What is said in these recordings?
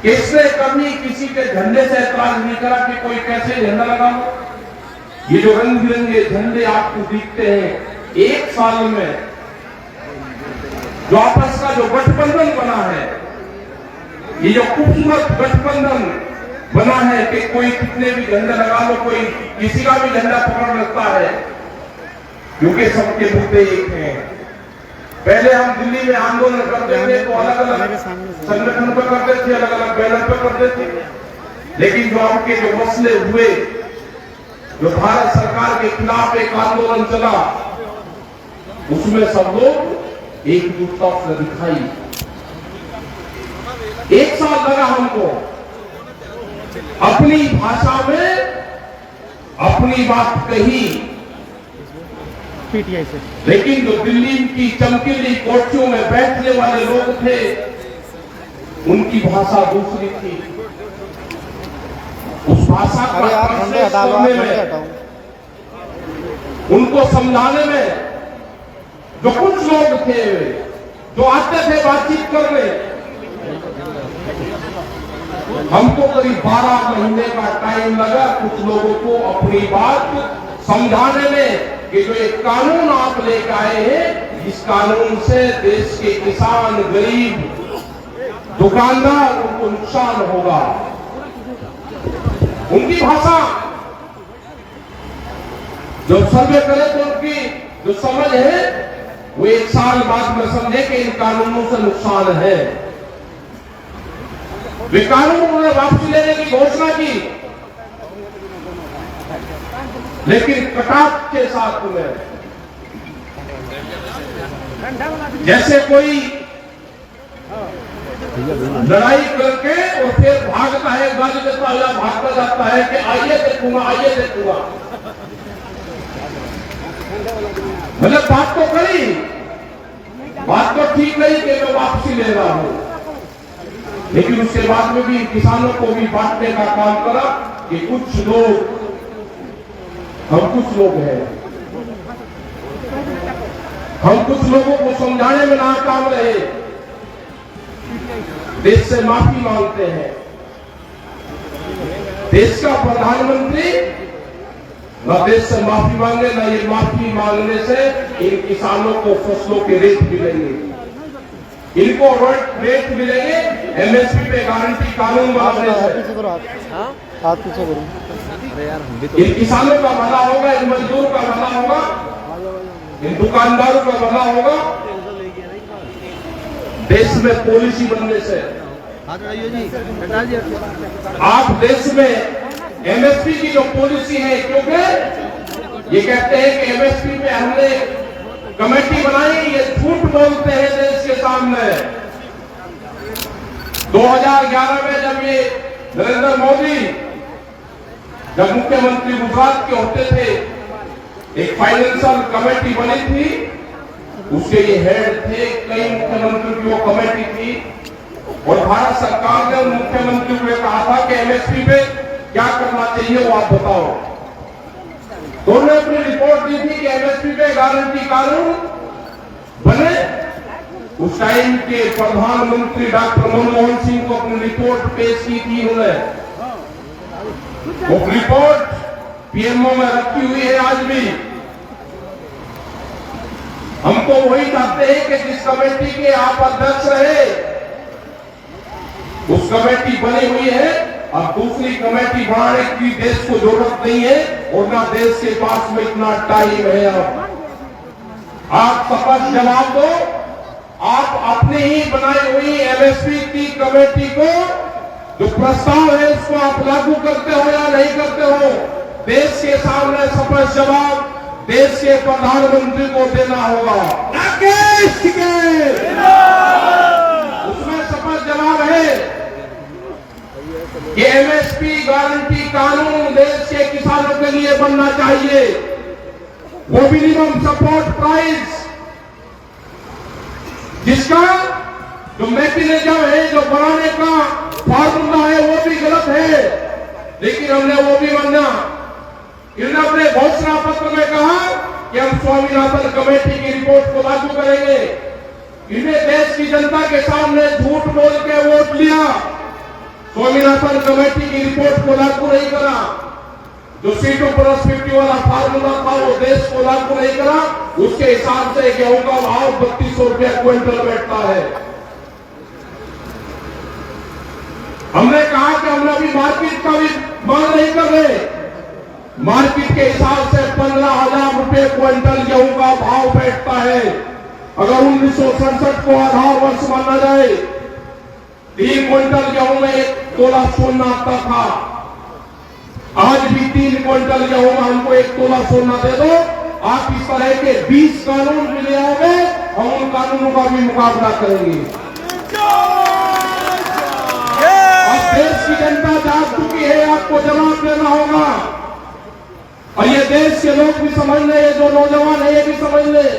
किसने कभी किसी के झंडे से ऐतराज नहीं करा कि कोई कैसे झंडा लगाओ। ये जो रंग बिरंगे झंडे आपको दिखते हैं, एक साल में जो आपस का जो गठबंधन बना है, ये जो खूबसूरत गठबंधन बना है कि कोई कितने भी झंडे लगा लो, कोई किसी का भी झंडा पकड़ लगता है, क्योंकि सबके मुद्दे एक हैं। पहले हम दिल्ली में आंदोलन करते थे तो अलग अलग संगठन पर करते थे, अलग अलग बैनर पर करते थे, लेकिन जो आपके जो मसले हुए, जो भारत सरकार के खिलाफ एक आंदोलन चला, उसमें सब लोग एकजुटता से दिखाई। एक साल लगा हमको अपनी भाषा में अपनी बात कही, पीटीआई से, लेकिन जो दिल्ली की चमकीली कोठियों में बैठने वाले लोग थे, उनकी भाषा दूसरी थी। उस भाषा का ट्रांसलेट करने में, उनको समझाने में जो कुछ लोग थे जो आते थे बातचीत करने, हमको करीब 12 महीने का टाइम लगा कुछ लोगों को अपनी बात समझाने में कि जो एक कानून आप लेकर आए हैं, इस कानून से देश के किसान, गरीब, दुकानदार, उनको नुकसान होगा। उनकी भाषा जो सर्वे करे तो उनकी जो समझ है, वो एक साल बाद में समझे कि इन कानूनों से नुकसान है। वे कानून उन्होंने वापसी लेने की घोषणा की, लेकिन कटाक्ष के साथ उन्हें, जैसे कोई लड़ाई करके और फिर भागता है, गाली देता हुआ भागता जाता है कि आइए देखूंगा, आइए देखूंगा। मतलब बात तो करी, बात तो ठीक नहीं कि मैं वापसी ले रहा हूं, लेकिन उसके बाद में भी किसानों को भी बांटने का काम करा कि कुछ लोग, हम कुछ लोग हैं, हम कुछ लोगों को समझाने में नाकाम रहे, देश से माफी मांगते हैं। देश का प्रधानमंत्री न देश से माफी मांगे, न ये माफी मांगने से इन किसानों को फसलों के रेट मिलेंगे, इनको रेट मिलेंगे एमएसपी पे गारंटी कानून बनाने से। इन किसानों का भला होगा, इन मजदूरों का भला होगा, इन दुकानदारों का भला होगा। देश में पॉलिसी बनने से आप देश में एमएसपी की जो पॉलिसी है, क्योंकि ये कहते हैं कि एमएसपी पे हमने कमेटी बनाई, ये झूठ बोलते हैं देश के सामने। 2011 में जब ये नरेंद्र मोदी जब मुख्यमंत्री गुजरात के होते थे, एक फाइनेंशियल कमेटी बनी थी, उसके ये हेड थे, कई मुख्यमंत्री की वो कमेटी थी, और भारत सरकार ने मुख्यमंत्री को कहा था कि एमएसपी पे क्या करना चाहिए वो आप बताओ। तो उन्होंने अपनी रिपोर्ट दी थी कि एमएसपी पे गारंटी कानून बने। उस टाइम के प्रधानमंत्री डॉक्टर मनमोहन सिंह को अपनी रिपोर्ट पेश की थी उन्होंने। वो रिपोर्ट पीएमओ में रखी हुई है आज भी। हमको वही चाहते हैं कि जिस कमेटी के आप अध्यक्ष रहे, उस कमेटी बनी हुई है, अब दूसरी कमेटी बनाने की देश को जरूरत नहीं है, और ना देश के पास में इतना टाइम है। अब आप शपथ जवाब दो, आप अपनी ही बनाई हुई एमएसपी की कमेटी को जो प्रस्ताव है उसको आप लागू करते हो या नहीं करते हो, देश के सामने शपथ जवाब देश के प्रधानमंत्री को देना होगा। राकेश के उसमें शपथ जवाब है कि एमएसपी गारंटी कानून देश के किसानों के लिए बनना चाहिए। वो मिनिमम सपोर्ट प्राइस जिसका जो मैकेनिज्म है, जो बनाने का फार्मूला है, वो भी गलत है, लेकिन हमने वो भी बनना। इन्होंने अपने घोषणा पत्र में कहा कि हम स्वामीनाथन कमेटी की रिपोर्ट को लागू करेंगे। इन्हें देश की जनता के सामने झूठ बोल के वोट लिया, स्वामीनाथन कमेटी की रिपोर्ट को लागू नहीं करा, जो C2+50 वाला फार्मूला था वो देश को लागू नहीं करा, उसके हिसाब से गेहूं का भाव 3200 रुपया क्विंटल बैठता है। हमने कहा कि हम अभी मार्केट का भी मांग नहीं कर रहे, मार्केट के हिसाब से 15,000 रुपये क्विंटल गेहूं का भाव बैठता है। अगर 1967 को आधार वर्ष माना जाए, 3 क्विंटल गेहूं में 1 तोला सोना आता था। आज भी 3 क्विंटल गेहूं में हमको 1 तोला सोना दे दो, आप इस तरह के 20 कानून मिले होंगे, हम उन कानूनों का भी मुकाबला करेंगे। अब देश की जनता जाग चुकी है, आपको जवाब देना होगा। और ये देश के लोग भी समझ ले, ये जो नौजवान है ये भी समझ ले।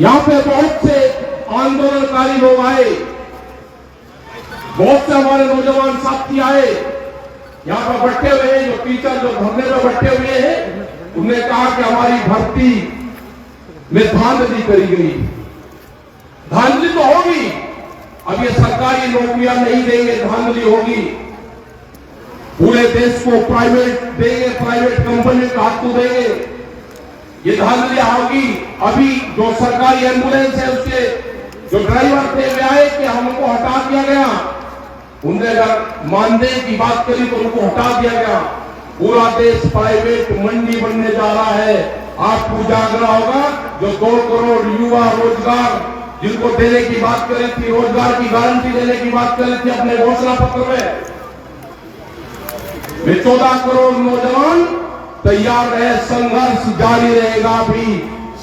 यहाँ पे बहुत से आंदोलनकारी लोग आए, बहुत से हमारे नौजवान साथी आए, यहाँ पर बैठे हुए हैं, जो टीचर जो धरने में बैठे हुए हैं, उन्होंने कहा कि हमारी भर्ती में धांधली करी गई। धांधली तो होगी, अब ये सरकारी नौकरियां नहीं देंगे, धांधली होगी। पूरे देश को प्राइवेट देंगे, प्राइवेट कंपनी का हाथ देंगे, ये धांधलियां होगी। अभी जो सरकारी एम्बुलेंस है उसके जो ड्राइवर थे वे आए कि हमको हटा दिया गया, उनने अगर मानदेय की बात करी तो उनको हटा दिया गया। पूरा देश प्राइवेट मंडी बनने जा रहा है। आपको जागना होगा। जो 2 करोड़ युवा रोजगार जिनको देने की बात करी थी, रोजगार की गारंटी देने की बात करी थी अपने घोषणा पत्र में, वे 14 करोड़ नौजवान तैयार रहे। संघर्ष जारी रहेगा। भी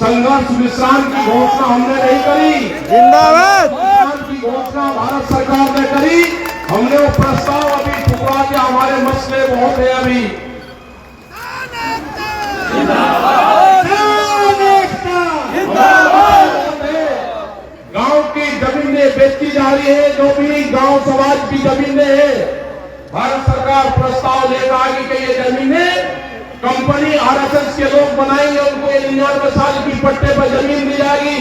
संघर्ष विश्राम की घोषणा हमने नहीं करी, जिंदाबाद। विश्राम की घोषणा भारत सरकार ने करी। हमने वो प्रस्ताव अभी ठुकरा दिया, हमारे मसले बहुत है अभी। गांव की जमीनें बेची जा रही है, जो भी गांव समाज की जमीनें हैं, भारत सरकार प्रस्ताव लेकर आएगी कि ये जमीनें कंपनी RSS के लोग बनाएंगे, उनको 99 साल की पट्टे पर जमीन दी जाएगी,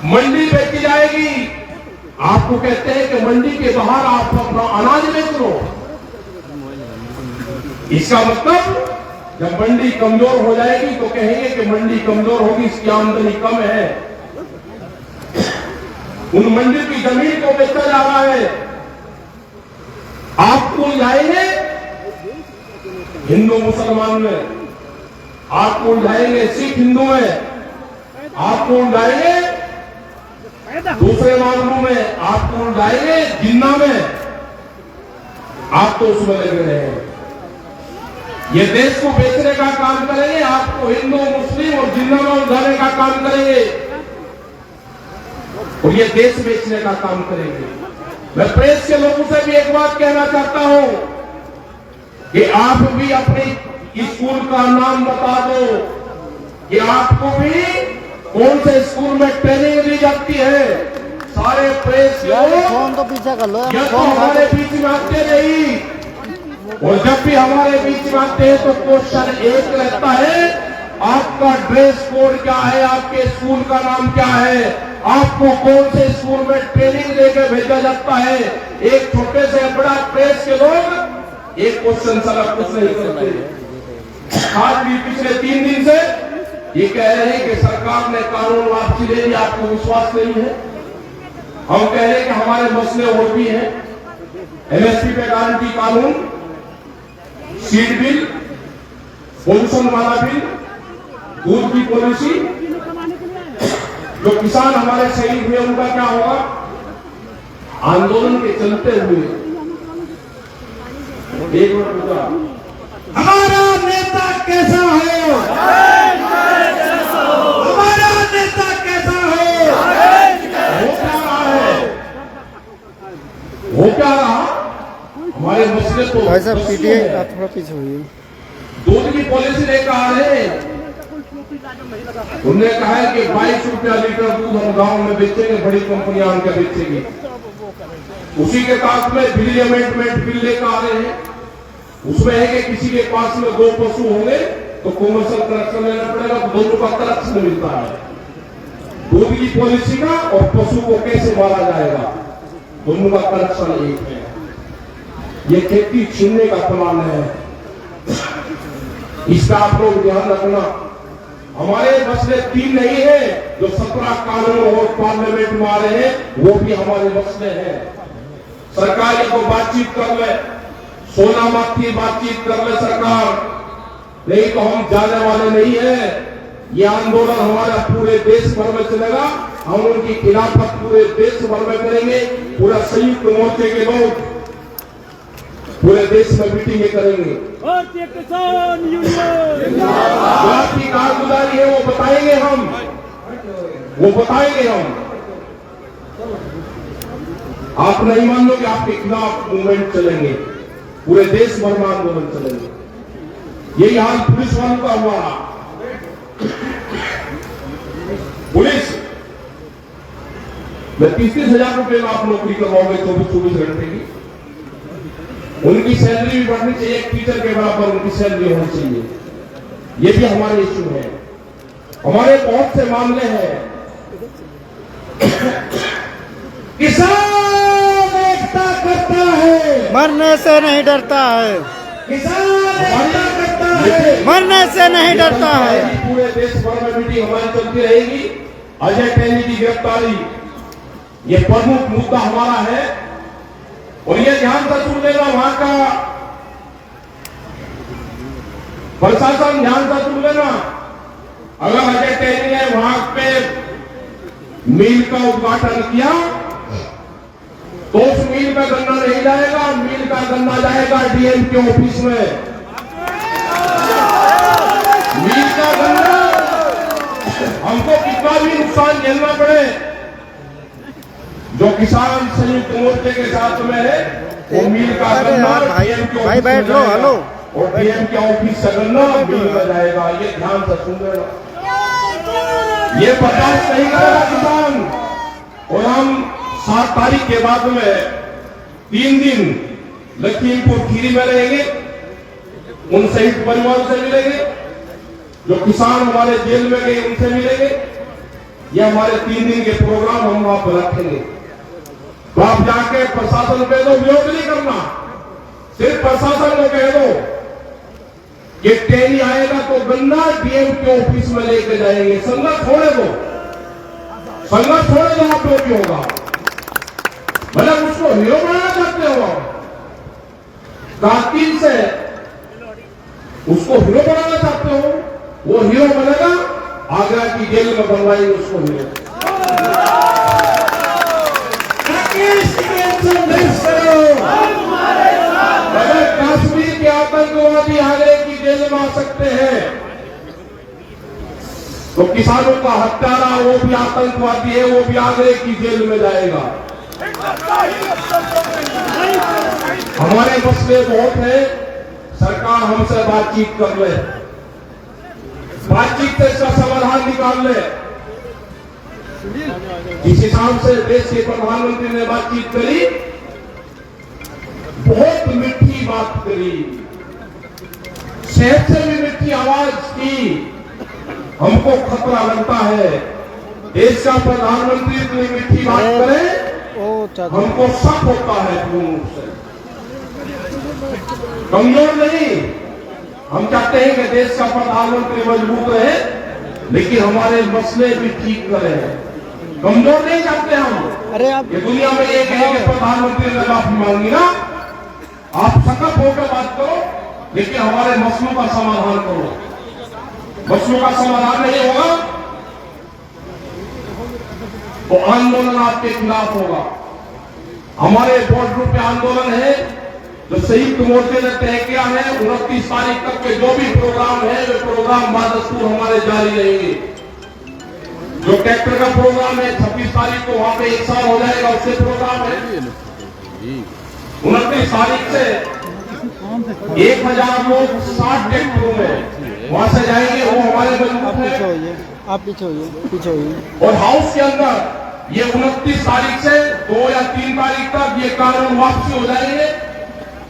मंडी बेची जाएगी। आपको कहते हैं कि मंडी के बाहर आप अपना अनाज बेच लो। इसका मतलब जब मंडी कमजोर हो जाएगी तो कहेंगे कि मंडी कमजोर होगी, इसकी आमदनी कम है। उन मंडी की जमीन को बेचा जा रहा है। आपको उलझाएंगे हिंदू मुसलमान में, आपको उलझाएंगे सिख हिंदू में, आपको उलझाएंगे दूसरे मामलों में, आपको उलझाएंगे जिन्ना में। आप तो उसमें लगे रहे हैं। ये देश को बेचने का काम करेंगे, आपको हिंदू मुस्लिम और जिन्ना में उलझाने का काम करेंगे, और ये देश बेचने का काम करेंगे। मैं प्रेस के लोगों से भी एक बात कहना चाहता हूं कि आप भी अपने स्कूल का नाम बता दो कि आपको भी कौन से स्कूल में ट्रेनिंग दी जाती है। सारे प्रेस फोन तो पीछे कर लो, या तो हमारे बीच में आते नहीं, और जब भी हमारे बीच में आते हैं तो क्वेश्चन एक रहता है, आपका ड्रेस कोड क्या है, आपके स्कूल का नाम क्या है, आपको कौन से स्कूल में ट्रेनिंग लेकर भेजा जाता है। एक छोटे से बड़ा प्रेस के लोग एक क्वेश्चन सवाल कुछ नहीं करते। आज भी पिछले 3 दिन से ये कह रहे हैं कि सरकार ने कानून वापसी ले ली, आपको विश्वास नहीं है। हम कह रहे हैं कि हमारे मसले और भी हैं। MSP पे गारंटी कानून, सीड बिल, पोल्यूशन वाला बिल, दूध की पॉलिसी, जो किसान हमारे शहीद हुए उनका क्या होगा। आंदोलन के चलते हुए एक मिनट रुका, हमारा नेता कैसा है, हमारा नेता कैसा है, हो क्या रहा। हमारे मसले तो भाई साहब पीटीए आप थोड़ा पीछे होइए। दूध की पॉलिसी लेकर आ रहे हैं। उन्होंने कहा है कि 22 रुपया लीटर दूध हम गांव में बेचेंगे, बड़ी कंपनियां उनके बेचेगी। उसी के साथ में बिल अमेंडमेंट बिल लेकर आ रहे हैं। उसमें है कि किसी के पास में 2 पशु होंगे तो कॉमर्शियल कनेक्शन लेना पड़ेगा, तो दोनों का कनेक्शन मिलता है। दूध की पॉलिसी का और पशु को कैसे मारा जाएगा, दोनों का कनेक्शन एक है। ये खेती छीनने का प्लान है, इसका आप लोग ध्यान रखना। हमारे मसले 3 नहीं है, जो 17 कानून और पार्लियामेंट में आ रहे हैं वो भी हमारे मसले हैं। सरकार को बातचीत कर ले, सोना मत की बातचीत कर ले सरकार, नहीं तो हम जाने वाले नहीं है। ये आंदोलन हमारा पूरे देश भर में चलेगा, हम उनकी खिलाफत पूरे देश भर में करेंगे। पूरा संयुक्त मोर्चे के लोग पूरे देश में मीटिंगें करेंगे। भारतीय किसान यूनियन जो आपकी कारगुजारी है वो बताएंगे हम, आप नहीं मान लो कि आपके खिलाफ मूवमेंट चलेंगे, पूरे देश भर में आंदोलन चलेंगे। यही हाल पुलिस वालों का हुआ। पुलिस में 30,000 रुपए में आप नौकरी करवाओगे 24 घंटे की, उनकी सैलरी भी बढ़नी चाहिए, एक टीचर के बराबर उनकी सैलरी होनी चाहिए। ये भी हमारे इश्यू है। हमारे बहुत से मामले हैं। किसान एकता करता है, मरने से नहीं डरता है, किसान एकता करता है, मरने से नहीं डरता है। पूरे देश भर में मीटिंग हमारी चलती रहेगी। अजय टैनी की गिरफ्तारी ये प्रमुख मुद्दा हमारा है, और ये ध्यान से सुन लेना, वहां का प्रशासन ध्यान से सुन लेना। अगर अजय टैनी ने वहां पे मिल का उद्घाटन किया तो उस मिल में गन्ना नहीं जाएगा, मिल का गन्ना जाएगा डीएम के ऑफिस में। मिल का गन्ना हमको कितना भी नुकसान झेलना पड़े, जो किसान संयुक्त मोर्चे के साथ में है वो मिल का अरे गन्ना यार भाई, डीएम के भाई ऑफिस बैठ में लो, जाएगा, हेलो। और डीएम के ऑफिस से गन्ना मिल में जाएगा। ये ध्यान से सुन लेना, ये बर्दाश्त नहीं करेगा किसान। और हम 7 तारीख के बाद में 3 दिन लखीमपुर खीरी में रहेंगे, उन शहीद परिवार से मिलेंगे, जो किसान हमारे जेल में गए उनसे मिलेंगे। ये हमारे 3 दिन के प्रोग्राम हम वहां पर रखेंगे। तो आप जाके प्रशासन कह दो, विरोध नहीं करना, सिर्फ प्रशासन को कह दो कि टैनी आएगा तो गन्ना डीएम के ऑफिस में लेके जाएंगे। संघर्ष छोड़े दो, संघर्ष छोड़े दो, आप लोग भी होगा। मतलब उसको हीरो बनाना चाहते हो, कातिल से उसको हीरो बनाना चाहते हो, वो हीरो बनेगा, आगरा की जेल में बनवाएंगे उसको हीरो। अगर कश्मीर के आतंकवादी आगरे की जेल में आ सकते हैं तो किसानों का हत्यारा वो भी आतंकवादी है, वो भी आगरे की जेल में जाएगा। हमारे मसले बहुत है, सरकार हमसे बातचीत कर ले, बातचीत से इसका समाधान निकाल ले। जिस हिसाब से देश के प्रधानमंत्री ने बातचीत करी, बहुत मीठी बात करी, शहर से भी मीठी आवाज की। हमको खतरा लगता है, देश का प्रधानमंत्री इतनी मीठी बात करे, हमको शक होता है पूर्ण रूप से। कमजोर नहीं, हम चाहते हैं कि देश का प्रधानमंत्री मजबूत रहे, लेकिन हमारे मसले भी ठीक करे। कमजोर नहीं चाहते हम। अरे आप ये दुनिया में एक है कि प्रधानमंत्री ने माफी मांगी ना, आप सकत होकर बात करो, लेकिन हमारे मसलों का समाधान करो। मसलों का समाधान नहीं होगा तो आंदोलन आपके खिलाफ होगा। हमारे बॉर्डर पे आंदोलन है, जो संयुक्त मोर्चे ने तय किया है। 29 तारीख तक के जो भी प्रोग्राम है, वे प्रोग्राम बादस्तूर हमारे जारी रहेंगे। जो ट्रैक्टर का प्रोग्राम है 26 तारीख को वहां पे 1 साल हो जाएगा, उससे प्रोग्राम है। 29 तारीख से 1000 लोग 60 ट्रैक्टरों में वहां से जाएंगे, वो हमारे मजबूत है। आप पीछे होइए। और हाउस के अंदर ये 29 तारीख से 2 या 3 तारीख तक ये कानून वापसी हो जाएंगे।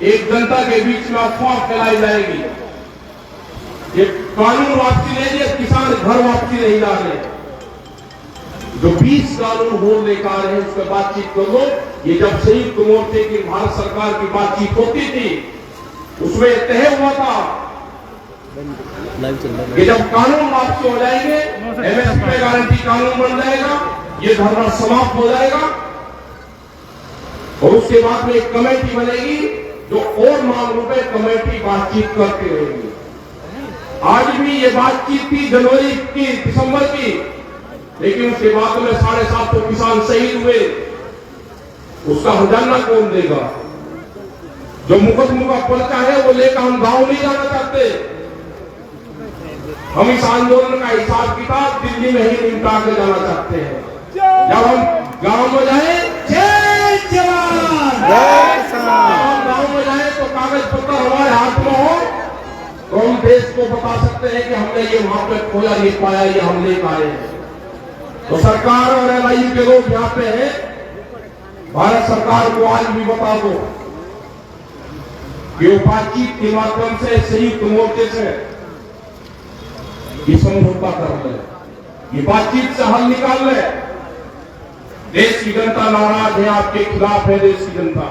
एक जनता के बीच में अफवाह फैलाई जाएगी, ये कानून वापसी नहीं है, किसान घर वापसी नहीं ला रहे। जो 20 कानून हो लेकर आ रहे हैं उस पर बातचीत कर लो। ये जब संयुक्त मोर्चे की भारत सरकार की बातचीत होती थी उसमें तय हुआ था कि जब कानून वापसी हो जाएंगे, एमएसपी पे गारंटी कानून बन जाएगा, ये धरना समाप्त हो जाएगा और उसके बाद में एक कमेटी बनेगी जो और मामलों पे कमेटी बातचीत करती रहेगी। आज भी ये बातचीत थी जनवरी की, दिसंबर की, लेकिन उसके बाद में 750 किसान शहीद हुए, उसका हर्जाना कौन देगा? जो मुकदमा का पर्चा है वो लेकर हम गांव नहीं जाना चाहते। हम इस आंदोलन का हिसाब किताब दिल्ली में ही निपटा के जाना चाहते हैं। जब हम गांव में जाए, जय जवान, हम गांव में जाए तो कागज पत्र हमारे हाथ में हो तो हम देश को बता सकते हैं कि हमने ये वहां पे खोया नहीं पाया, ये हम लेकर आए हैं। तो सरकार और एलआईयू के लोग यहाँ पे हैं, भारत सरकार को आज भी बता दो कि वो बातचीत के माध्यम से संयुक्त मोर्चे से ये समझौता कर ले, ये बातचीत से हल निकाल ले। देश की जनता नाराज है, आपके खिलाफ है देश की जनता।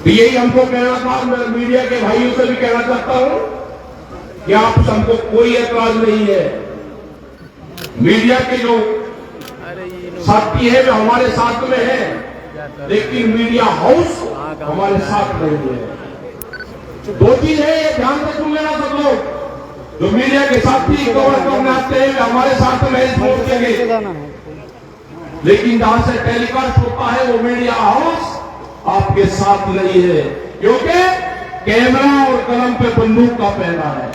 तो यही हमको कहना था, मैं मीडिया के भाइयों से भी कहना चाहता हूं कि आप हमको कोई ऐतराज नहीं है। मीडिया के जो साथी है वे हमारे साथ में है, लेकिन मीडिया हाउस हमारे साथ नहीं है। दो चीज है, ये ध्यान से सुन लेना सब लोग। जो मीडिया के साथी कवर करने आते हैं वे हमारे साथ में इस मोर्चे के, लेकिन जहां से टेलीकास्ट होता है वो मीडिया हाउस आपके साथ नहीं है, क्योंकि कैमरा और कलम पे बंदूक का पहना है।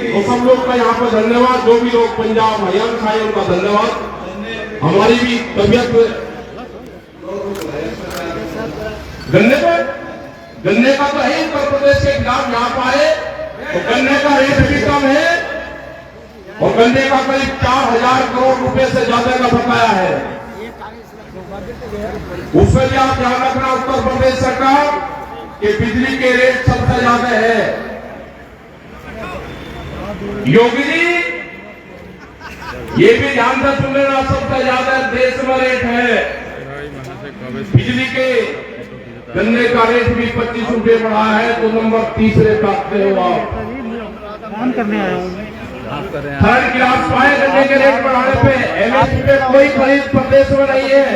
तो सब लोग का यहाँ पर धन्यवाद। जो भी लोग पंजाब हरियाणा आए उनका धन्यवाद। हमारी भी तबियत गन्ने का तो है, उत्तर प्रदेश के खिलाफ यहाँ पर आए तो गन्ने का रेट भी कम है और गन्ने का करीब 4000 करोड़ रुपए से ज्यादा का बकाया है। उसमें भी आप ध्यान रखना उत्तर प्रदेश सरकार कि बिजली के रेट सबसे ज्यादा है। योगी जी ये भी ध्यान से सुन लेना, सबसे ज्यादा देश में रेट है बिजली के। गन्ने का रेट भी 25 रुपए बढ़ा है तो नंबर तीसरे पे आते हो आप। काम करने आया हूँ। थर्ड क्लास पाए गन्ने के रेट बढ़ाने पे। एमएसपी पे कोई खरीद प्रदेश में नहीं है।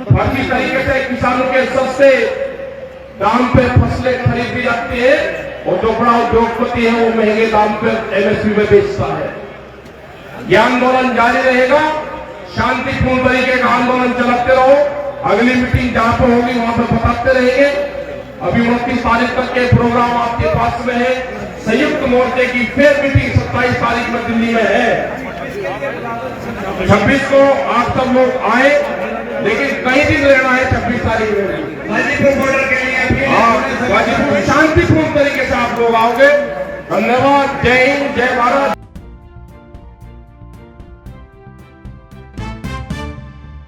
फर्जी तरीके से किसानों के सस्ते दाम पे फसलें खरीदी जाती है और जो बड़ा उद्योगपति है वो महंगे दाम पे एमएसपी में बेचता है। ये आंदोलन जारी रहेगा, शांतिपूर्ण तरीके का आंदोलन चलाते रहो। अगली मीटिंग जहां पर होगी वहां पर बताते रहेंगे। अभी 29 तारीख तक के प्रोग्राम आपके पास में है। संयुक्त मोर्चे की फिर मीटिंग 27 तारीख में दिल्ली में है। 26 को आप सब लोग आए, लेकिन कई दिन रहना है 26 तारीख में गाजीपुर बॉर्डर के लिए। गाजीपुर शांतिपूर्ण तरीके से आप लोग आओगे। धन्यवाद। जय हिंद, जय भारत।